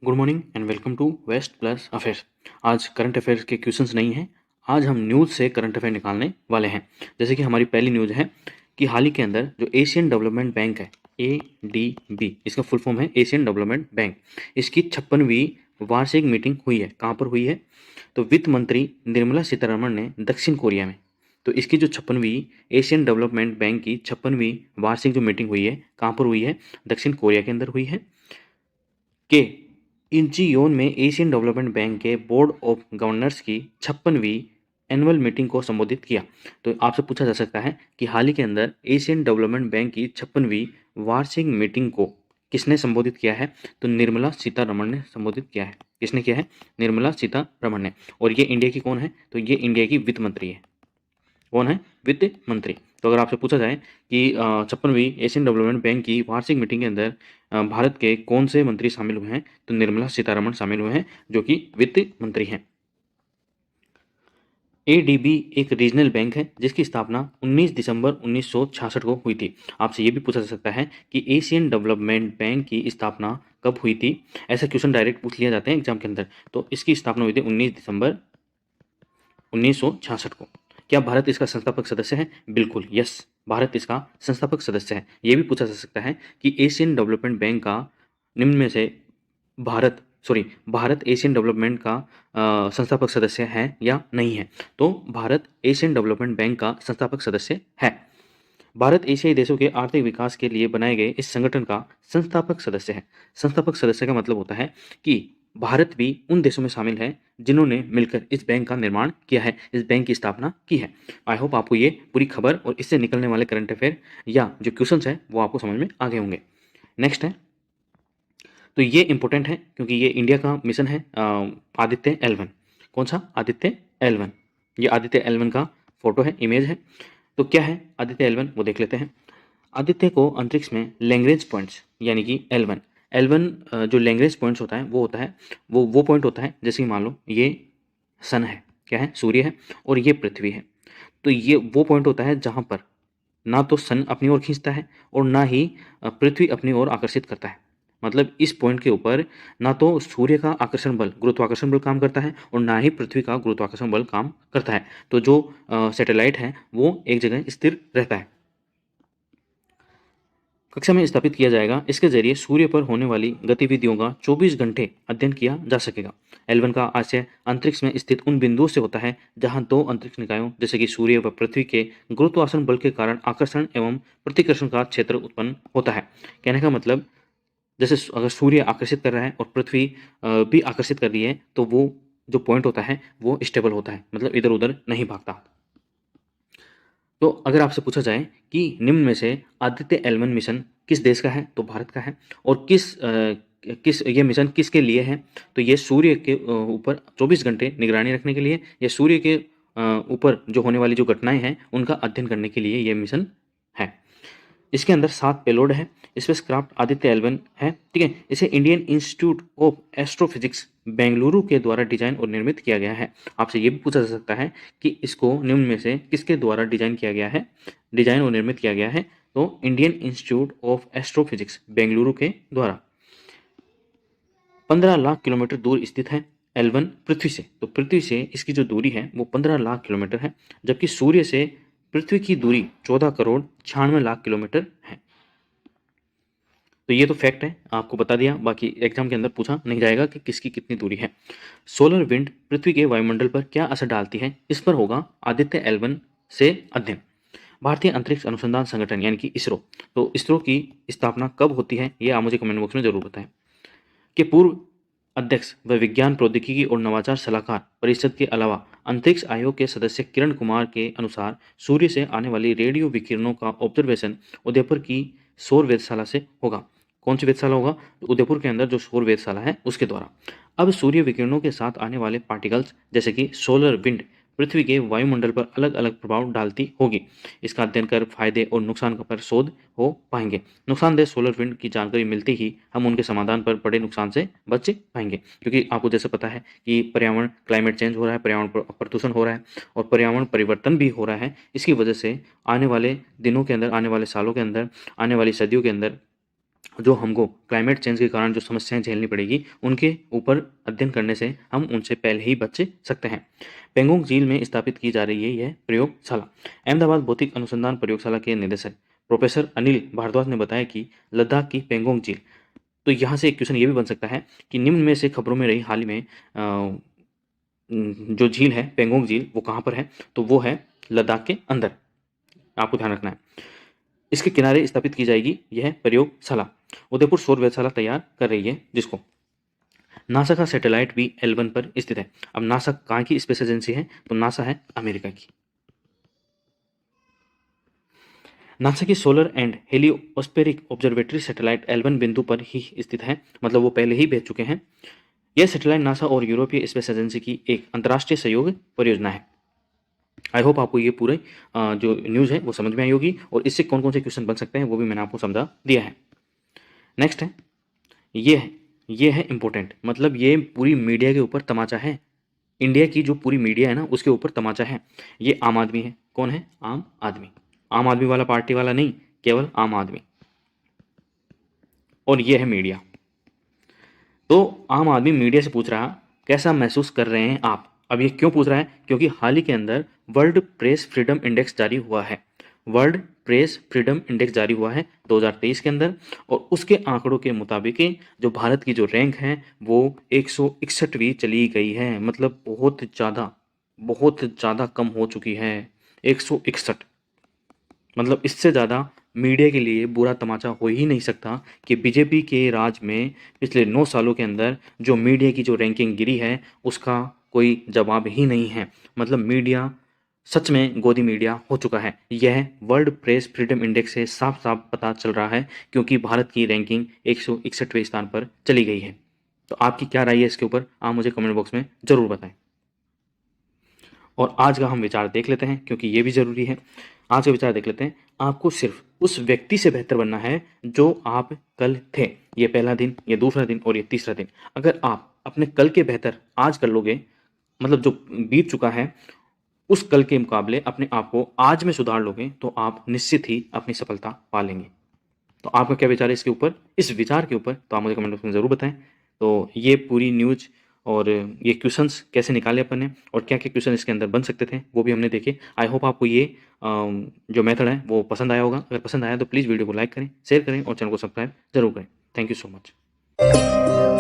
Good morning and welcome to west plus affairs. आज current affairs के questions नहीं हैं। आज हम न्यूज़ से करंट अफेयर निकालने वाले हैं। जैसे कि हमारी पहली न्यूज़ है कि हाल ही के अंदर जो एशियन डेवलपमेंट बैंक है, ADB, इसका फुल फॉर्म है एशियन डेवलपमेंट बैंक, इसकी 56वीं वार्षिक मीटिंग हुई है। कहाँ पर हुई है? तो वित्त मंत्री निर्मला सीतारमण ने दक्षिण कोरिया में। तो इसकी जो 56वीं एशियन डेवलपमेंट बैंक की 56वीं वार्षिक जो मीटिंग हुई है, कहाँ पर हुई है? दक्षिण कोरिया के अंदर हुई है। के इंचियोन में एशियन डेवलपमेंट बैंक के बोर्ड ऑफ गवर्नर्स की 56वीं एनुअल मीटिंग को संबोधित किया। तो आपसे पूछा जा सकता है कि हाल ही के अंदर एशियन डेवलपमेंट बैंक की 56वीं वार्षिक मीटिंग को किसने संबोधित किया है? तो निर्मला सीतारमण ने संबोधित किया है। किसने किया है? निर्मला सीतारमण ने। और ये इंडिया की कौन है? तो ये इंडिया की वित्त मंत्री है। कौन है? वित्त मंत्री। तो अगर आपसे पूछा जाए कि 56वीं एशियन डेवलपमेंट बैंक की वार्षिक मीटिंग के अंदर भारत के कौन से मंत्री शामिल हुए हैं, तो निर्मला सीतारमण शामिल हुए हैं, जो कि वित्त मंत्री हैं। ADB एक रीजनल बैंक है जिसकी स्थापना 19 दिसंबर 1966 को हुई थी। आपसे ये भी पूछा जा सकता है कि एशियन डेवलपमेंट बैंक की स्थापना कब हुई थी। ऐसा क्वेश्चन डायरेक्ट पूछ लिया जाते हैं एग्जाम के अंदर। तो इसकी स्थापना हुई थी 19 दिसंबर 1966 को। क्या भारत इसका संस्थापक सदस्य है? बिल्कुल, यस, भारत इसका संस्थापक सदस्य है। यह भी पूछा जा सकता है कि एशियन डेवलपमेंट बैंक का निम्न में से भारत एशियन डेवलपमेंट का संस्थापक सदस्य है या नहीं है। तो भारत एशियन डेवलपमेंट बैंक का संस्थापक सदस्य है। भारत एशियाई देशों के आर्थिक विकास के लिए बनाए गए इस संगठन का संस्थापक सदस्य है। संस्थापक सदस्य का मतलब होता है कि भारत भी उन देशों में शामिल है जिन्होंने मिलकर इस बैंक का निर्माण किया है, इस बैंक की स्थापना की है। आई होप आपको ये पूरी खबर और इससे निकलने वाले करंट अफेयर या जो क्वेश्चंस है वो आपको समझ में आ गए होंगे। नेक्स्ट है, तो ये इंपॉर्टेंट है क्योंकि ये इंडिया का मिशन है आदित्य L1। कौन सा? आदित्य L1। ये आदित्य L1 का फोटो है, इमेज है। तो क्या है आदित्य L1, वो देख लेते हैं। आदित्य को अंतरिक्ष में लैग्रेंज पॉइंट्स यानी कि L1 जो लैग्रेंज पॉइंट्स होता है वो होता है वो पॉइंट होता है, जैसे कि मान लो ये सन है, क्या है? सूर्य है, और ये पृथ्वी है। तो ये वो पॉइंट होता है जहाँ पर ना तो सन अपनी ओर खींचता है और ना ही पृथ्वी अपनी ओर आकर्षित करता है। मतलब इस पॉइंट के ऊपर ना तो सूर्य का आकर्षण बल, गुरुत्वाकर्षण बल काम करता है, और ना ही पृथ्वी का गुरुत्वाकर्षण बल काम करता है। तो जो सैटेलाइट है वो एक जगह स्थिर रहता है। कक्षा में स्थापित किया जाएगा। इसके जरिए सूर्य पर होने वाली गतिविधियों का 24 घंटे अध्ययन किया जा सकेगा। L1 का आशय अंतरिक्ष में स्थित उन बिंदुओं से होता है जहां दो अंतरिक्ष निकायों जैसे कि सूर्य व पृथ्वी के गुरुत्वाकर्षण बल के कारण आकर्षण एवं प्रतिकर्षण का क्षेत्र उत्पन्न होता है। कहने का मतलब, जैसे अगर सूर्य आकर्षित कर रहा है और पृथ्वी भी आकर्षित कर रही है, तो वो जो पॉइंट होता है वो स्टेबल होता है, मतलब इधर उधर नहीं भागता। तो अगर आपसे पूछा जाए कि निम्न में से आदित्य L1 मिशन किस देश का है, तो भारत का है। और किस ये मिशन किसके लिए है, तो ये सूर्य के ऊपर 24 घंटे निगरानी रखने के लिए, या सूर्य के ऊपर जो होने वाली जो घटनाएं हैं उनका अध्ययन करने के लिए ये मिशन है। इसके अंदर 7 पेलोड है। स्पेसक्राफ्ट आदित्य L1 है, ठीक है। इसे Indian institute of astrophysics Bengaluru के द्वारा डिजाइन और निर्मित किया गया है। आपसे ये भी पूछा जा सकता है कि इसको निम्न में से किसके द्वारा डिजाइन किया गया है, डिजाइन और निर्मित किया गया है, तो Indian institute of astrophysics Bengaluru के द्वारा। 15 लाख किलोमीटर दूर स्थित है L1 पृथ्वी से। तो पृथ्वी से इसकी जो दूरी है वो 15 लाख किलोमीटर है, जबकि सूर्य से पृथ्वी की दूरी 14 करोड़ 96 लाख किलोमीटर है। तो ये तो फैक्ट है, आपको बता दिया। बाकी एग्जाम के अंदर पूछा नहीं जाएगा कि किसकी कितनी दूरी है। सोलर विंड पृथ्वी के वायुमंडल पर क्या असर डालती है, इस पर होगा आदित्य L1 से अध्ययन। भारतीय अंतरिक्ष अनुसंधान संगठन यानी कि इसरो, तो इसरो की स्थापना कब होती है, ये आप मुझे कमेंट बॉक्स में जरूर बताएं। कि पूर्व अध्यक्ष व विज्ञान प्रौद्योगिकी और नवाचार सलाहकार परिषद के अलावा अंतरिक्ष आयोग के सदस्य किरण कुमार के अनुसार सूर्य से आने वाली रेडियो विकिरणों का ऑब्जर्वेशन उदयपुर की सौर वेधशाला से होगा। कौन सी वेधशाला होगा? तो उदयपुर के अंदर जो सौर वेधशाला है उसके द्वारा। अब सूर्य विकिरणों के साथ आने वाले पार्टिकल्स जैसे कि सोलर विंड पृथ्वी के वायुमंडल पर अलग अलग प्रभाव डालती होगी। इसका अध्ययन कर फायदे और नुकसान पर शोध हो पाएंगे। नुकसानदेह सोलर विंड की जानकारी मिलते ही हम उनके समाधान पर बड़े नुकसान से बच पाएंगे, क्योंकि आपको जैसे पता है कि पर्यावरण, क्लाइमेट चेंज हो रहा है, पर्यावरण प्रदूषण हो रहा है और पर्यावरण परिवर्तन भी हो रहा है। इसकी वजह से आने वाले दिनों के अंदर, आने वाले सालों के अंदर, आने वाली सदियों के अंदर जो हमको क्लाइमेट चेंज के कारण जो समस्याएं झेलनी पड़ेगी उनके ऊपर अध्ययन करने से हम उनसे पहले ही बच सकते हैं। पेंगोंग झील में स्थापित की जा रही है यह प्रयोगशाला। अहमदाबाद भौतिक अनुसंधान प्रयोगशाला के निदेशक प्रोफेसर अनिल भारद्वाज ने बताया कि लद्दाख की पेंगोंग झील, तो यहाँ से एक क्वेश्चन ये भी बन सकता है कि निम्न में से खबरों में रही हाल ही में जो झील है पेंगोंग झील वो कहाँ पर है, तो वो है लद्दाख के अंदर, आपको ध्यान रखना है। इसके किनारे स्थापित की जाएगी यह प्रयोगशाला। उदयपुर सौर वेधशाला तैयार कर रही है जिसको नासा का सैटेलाइट भी L1 पर स्थित है। अब नासा कहाँ की स्पेस एजेंसी है, तो नासा है अमेरिका की। नासा की solar and heliospheric observatory satellite L1 बिंदु पर ही स्थित है, मतलब वो पहले ही भेज चुके हैं। यह सैटेलाइट नासा और यूरोपीय स्पेस एजेंसी की एक अंतर्राष्ट्रीय सहयोग परियोजना है। आई होप आपको ये पूरे जो न्यूज़ है वो समझ में आई होगी और इससे कौन कौन से क्वेश्चन बन सकते हैं वो भी मैंने आपको समझा दिया है। नेक्स्ट है ये है इंपॉर्टेंट, मतलब ये पूरी मीडिया के ऊपर तमाचा है। इंडिया की जो पूरी मीडिया है ना उसके ऊपर तमाचा है। ये आम आदमी है। कौन है? आम आदमी। आम आदमी वाला पार्टी वाला नहीं, केवल आम आदमी। और ये है मीडिया। तो आम आदमी मीडिया से पूछ रहा कैसा महसूस कर रहे हैं आप। अब ये क्यों पूछ रहा है? क्योंकि हाल ही के अंदर वर्ल्ड प्रेस फ्रीडम इंडेक्स जारी हुआ है। वर्ल्ड प्रेस फ्रीडम इंडेक्स जारी हुआ है 2023 के अंदर, और उसके आंकड़ों के मुताबिक जो भारत की जो रैंक है वो 161वीं चली गई है। मतलब बहुत ज़्यादा कम हो चुकी है 161। मतलब इससे ज़्यादा मीडिया के लिए बुरा तमाचा हो ही नहीं सकता कि बीजेपी के राज में पिछले 9 सालों के अंदर जो मीडिया की जो रैंकिंग गिरी है उसका कोई जवाब ही नहीं है। मतलब मीडिया सच में गोदी मीडिया हो चुका है। यह वर्ल्ड प्रेस फ्रीडम इंडेक्स से साफ साफ पता चल रहा है, क्योंकि भारत की रैंकिंग 161वें स्थान पर चली गई है। तो आपकी क्या राय है इसके ऊपर, आप मुझे कमेंट बॉक्स में ज़रूर बताएं। और आज का हम विचार देख लेते हैं, क्योंकि ये भी ज़रूरी है। आज का विचार देख लेते हैं। आपको सिर्फ उस व्यक्ति से बेहतर बनना है जो आप कल थे। ये पहला दिन, ये दूसरा दिन और ये तीसरा दिन। अगर आप अपने कल के बेहतर आज कर लोगे, मतलब जो बीत चुका है उस कल के मुकाबले अपने आप को आज में सुधार लोगे, तो आप निश्चित ही अपनी सफलता पा लेंगे। तो आपका क्या विचार है इसके ऊपर, इस विचार के ऊपर, तो आप मुझे कमेंट बॉक्स में ज़रूर बताएं। तो ये पूरी न्यूज़ और ये क्वेश्चंस कैसे निकाले अपन ने और क्या क्या क्वेश्चन इसके अंदर बन सकते थे वो भी हमने देखे। आई होप आपको ये जो मेथड है वो पसंद आया होगा। अगर पसंद आया तो प्लीज़ वीडियो को लाइक करें, शेयर करें और चैनल को सब्सक्राइब जरूर करें। Thank you so much.